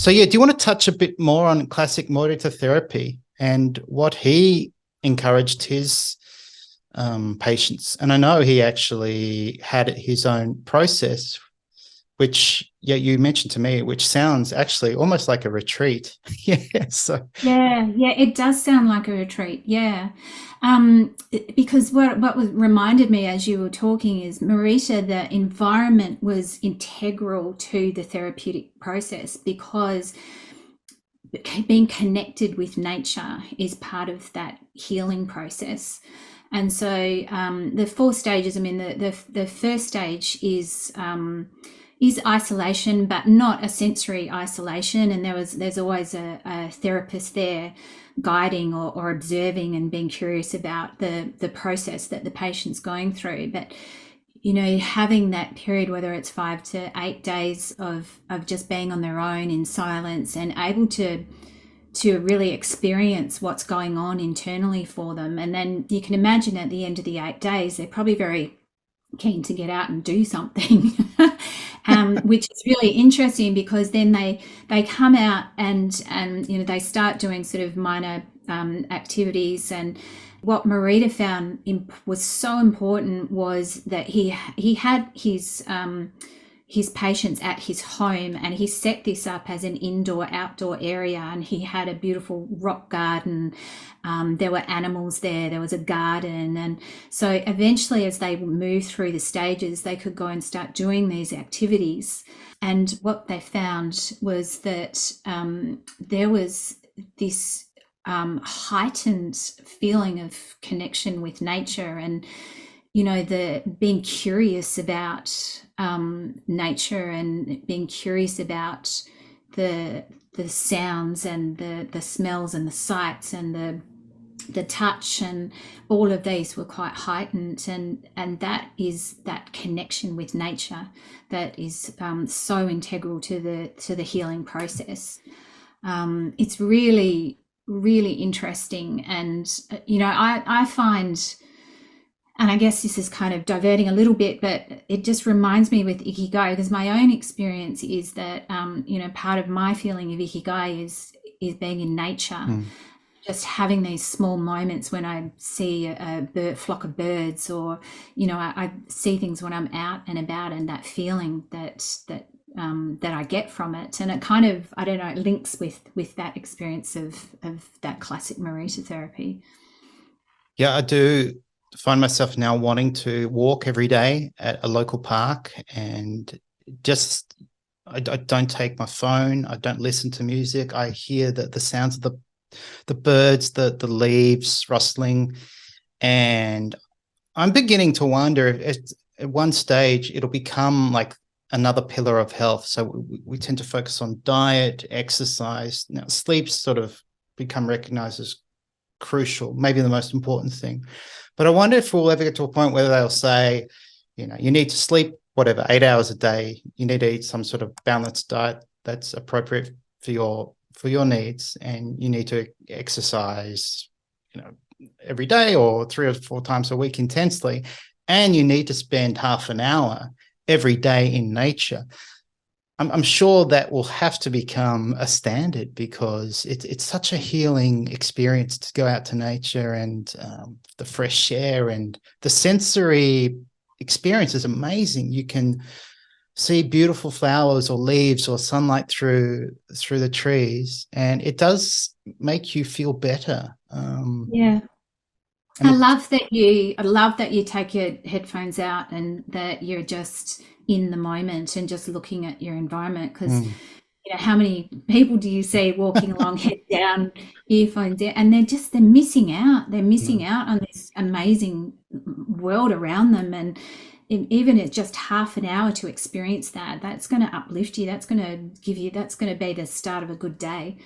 So yeah, do you want to touch a bit more on classic Morita therapy and what he encouraged his patients? And I know he actually had his own process, which yeah, you mentioned to me, which sounds actually almost like a retreat. Yeah. So Yeah, it does sound like a retreat. Yeah. Because what was reminded me as you were talking is Marita, the environment was integral to the therapeutic process because being connected with nature is part of that healing process. And so the four stages, I mean, the first stage is isolation, but not a sensory isolation. And there's always a therapist there guiding or observing and being curious about the process that the patient's going through. But having that period, whether it's 5 to 8 days of just being on their own in silence and able to really experience what's going on internally for them. And then you can imagine at the end of the 8 days, they're probably very keen to get out and do something, which is really interesting because then they come out and they start doing sort of minor activities. And what Marita found was so important was that he had his patients at his home, and he set this up as an indoor outdoor area, and he had a beautiful rock garden. There were animals there was a garden, and so eventually as they moved through the stages they could go and start doing these activities. And what they found was that there was this heightened feeling of connection with nature, and the being curious about nature and being curious about the sounds and the smells and the sights and the touch, and all of these were quite heightened, and that is that connection with nature that is so integral to the healing process. It's really really interesting. And I find, and I guess this is kind of diverting a little bit, but it just reminds me with Ikigai, because my own experience is that, part of my feeling of Ikigai is being in nature, mm, just having these small moments when I see a flock of birds, or, I see things when I'm out and about, and that feeling that I get from it. And it kind of, I don't know, it links with that experience of that classic Morita therapy. yeah, I do find myself now wanting to walk every day at a local park, and just I don't take my phone. I don't listen to music. I hear the sounds of the birds, the leaves rustling, and I'm beginning to wonder if at one stage it'll become like another pillar of health. So we tend to focus on diet, exercise. Now, sleep's sort of become recognized as crucial, maybe the most important thing. But I wonder if we'll ever get to a point where they'll say, you need to sleep, whatever, 8 hours a day. You need to eat some sort of balanced diet that's appropriate for your needs, and you need to exercise, every day or 3 or 4 times a week intensely, and you need to spend half an hour every day in nature. I'm sure that will have to become a standard, because it's such a healing experience to go out to nature, and the fresh air and the sensory experience is amazing. You can see beautiful flowers or leaves or sunlight through the trees, and it does make you feel better. Yeah. And it, I love that you take your headphones out and that you're just in the moment and just looking at your environment. Because mm, how many people do you see walking along, head down, earphones down, and they're missing out. They're missing no. out on this amazing world around them. And even at just half an hour to experience that, that's going to uplift you. That's going to be the start of a good day.